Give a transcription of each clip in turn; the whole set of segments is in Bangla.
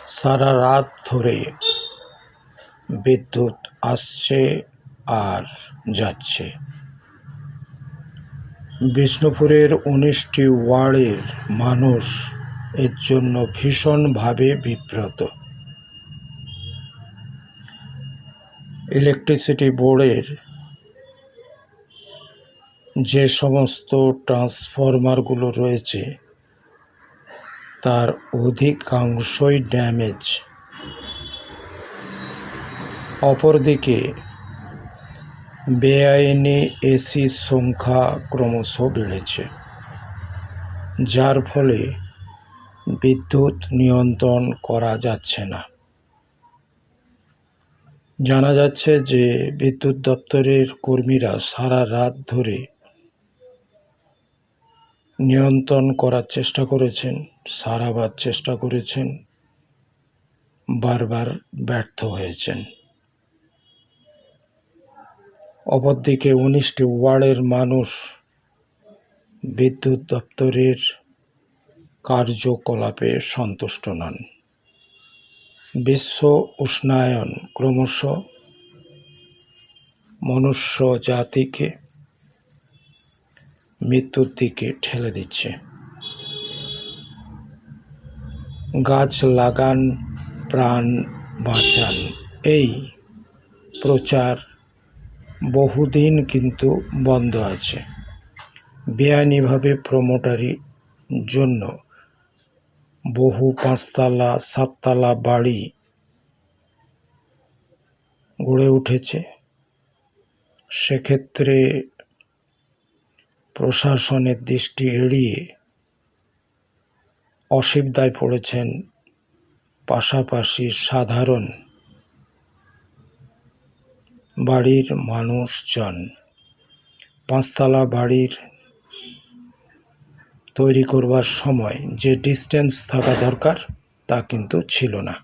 সারা রাত ধরে বিদ্যুৎ আসছে আর যাচ্ছে। বিষ্ণুপুরের ১৯টি ওয়ার্ডের মানুষ এর জন্য ভীষণভাবে বিব্রত। ইলেকট্রিসিটি বোর্ডের যে সমস্ত ট্রান্সফরমারগুলো রয়েছে তার অধিকাংশই ড্যামেজ। অপরদিকে বেআইনি এসির সংখ্যা ক্রমশ বেড়েছে, যার ফলে বিদ্যুৎ নিয়ন্ত্রণ করা যাচ্ছে না। জানা যাচ্ছে যে বিদ্যুৎ দপ্তরের কর্মীরা সারা রাত ধরে নিয়ন্ত্রণ করার চেষ্টা করেছেন, সারাবার চেষ্টা করেছেন, বারবার ব্যর্থ হয়েছেন। অপরদিকে ১৯টি ওয়ার্ডের মানুষ বিদ্যুৎ দপ্তরের কার্যকলাপে সন্তুষ্ট নন। বিশ্ব উষ্ণায়ন ক্রমশ মনুষ্য জাতিকে মৃত্যুর দিকে ঠেলে দিচ্ছে। গাছ লাগান, প্রাণ বাঁচান, এই প্রচার বহুদিন কিন্তু বন্ধ আছে। বেআইনিভাবে প্রমোটারি জন্য বহু ৫তলা ৭তলা বাড়ি গড়ে উঠেছে। সেক্ষেত্রে প্রশাসনের দৃষ্টি এড়িয়ে অসুবিধায় পড়েছেন পাশাপাশি সাধারণ বাড়ির মানুষজন। ৫তলা বাড়ির তৈরি করবার সময় যে ডিস্টেন্স থাকা দরকার তা কিন্তু ছিল না।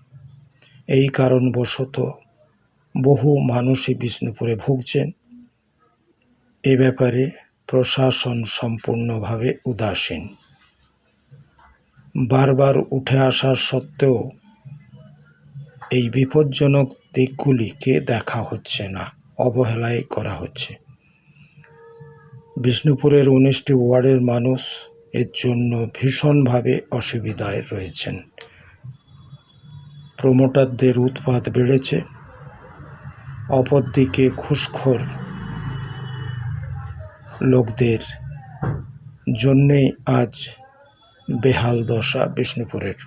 এই কারণবশত বহু মানুষই বিষ্ণুপুরে ভুগছেন। এ ব্যাপারে প্রশাসন সম্পূর্ণভাবে উদাসীন। বারবার উঠে আসা সত্ত্বেও এই বিপজ্জনক দিকগুলিকে দেখা হচ্ছে না, অবহেলাই করা হচ্ছে। বিষ্ণুপুরের ১৯টি ওয়ার্ডের মানুষ এর জন্য ভীষণভাবে অসুবিধায় রয়েছেন। প্রমোটারদের উৎপাত বেড়েছে, অপরদিকে ঘুষখোর লোকদের জন্যেই আজ বেহাল দশা বিষ্ণুপুরের।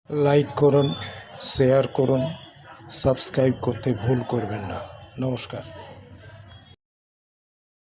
লাইক করুন, শেয়ার করুন, সাবস্ক্রাইব করতে ভুল করবেন না। নমস্কার।